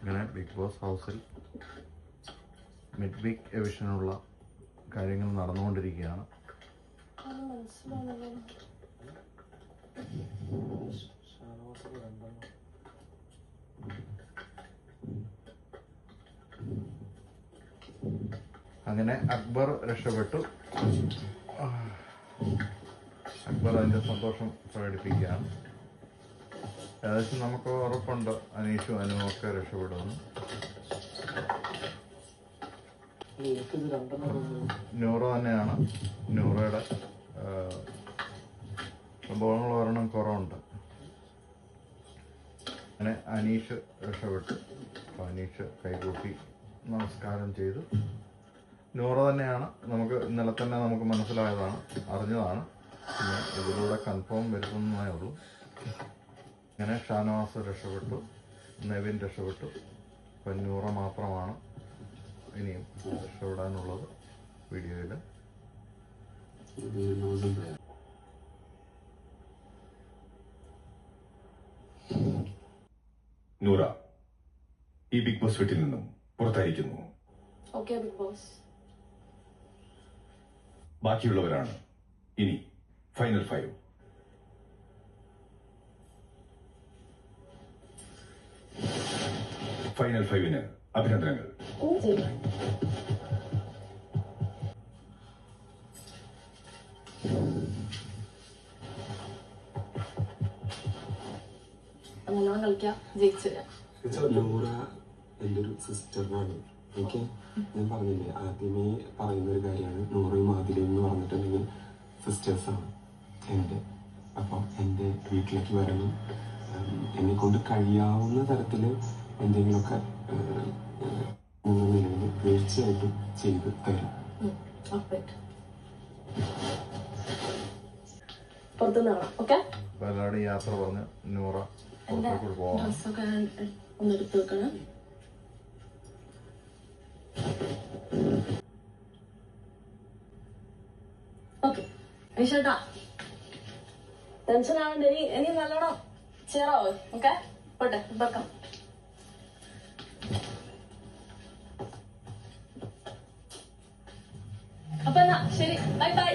ഇങ്ങനെ big boss ഹൗസിൽ mid week എവിഷനുള്ള കാര്യങ്ങൾ നടന്നുകൊണ്ടിരിക്കുകയാണ്. അങ്ങനെ അക്ബർ രക്ഷപ്പെട്ടു. അക്ബർ അതിൻ്റെ സന്തോഷം പ്രകടിപ്പിക്കുകയാണ്. ഏകദേശം നമുക്ക് ഉറപ്പുണ്ട് അനീഷും അനുവും ഒക്കെ രക്ഷപ്പെടുന്നു. നൂറ തന്നെയാണ്. നൂറയുടെ സംഭവങ്ങൾ ഒരെണ്ണം കുറവുണ്ട്. അങ്ങനെ അനീഷ് രക്ഷപ്പെട്ടു. അപ്പോൾ അനീഷ് കൈകൂട്ടി നമസ്കാരം ചെയ്തു. നൂറ തന്നെയാണ്. നമുക്ക് ഇന്നലെ തന്നെ നമുക്ക് മനസ്സിലായതാണ്, അറിഞ്ഞതാണ്. പിന്നെ ഇതിലൂടെ കൺഫേം വരുത്തുന്നതേ ഉള്ളൂ. അങ്ങനെ ഷാനവാസ് രക്ഷപ്പെട്ടു, നെവിൻ രക്ഷപ്പെട്ടു. ഇപ്പം നൂറ മാത്രമാണ് ഇനിയും രക്ഷപ്പെടാനുള്ളത് വീഡിയോയിൽ. നൂറ ഈ ബിഗ് ബോസ് വീട്ടിൽ നിന്നും പുറത്തായിരിക്കുന്നു. Okay Bigg Boss. ബാക്കിയുള്ളവരാണ് ഇനി ഫൈനൽ 5. ഫൈനൽ 5-ന് അഭിനന്ദനങ്ങൾ. നല്ലോണം കളിക്കാം, ജയിച്ചു തരാം. നൂറ എൻ്റെ ഒരു സിസ്റ്ററിനാണ്. എനിക്ക് ഞാൻ പറഞ്ഞില്ലേ, ആദ്യമേ പറയുന്ന ഒരു കാര്യമാണ്, നൂറയും ആദിലയും എന്ന് പറഞ്ഞിട്ടുണ്ടെങ്കിൽ സിസ്റ്റേഴ്സാണ് എൻ്റെ. അപ്പോൾ എൻ്റെ വീട്ടിലേക്ക് വരണം, എന്നെ കൊണ്ട് കഴിയാവുന്ന തരത്തിൽ എന്തെങ്കിലുമൊക്കെ എന്ന നിലയിൽ തീർച്ചയായിട്ടും ചെയ്ത് തരും. എല്ലാവരും യാത്ര പറഞ്ഞ് നൂറ പുറത്തേക്കൂടെ പോകാം. ഒന്നെടുത്ത് വെക്കണം. ഓക്കെ ചേട്ടാ, ടെൻഷൻ ആവണ്ട. ഇനി നല്ലോണം ചേറാവോ? ഓക്കെ പോട്ടെ, വെക്കാം. അപ്പൊ എന്നാ ശരി, ബൈ ബൈ.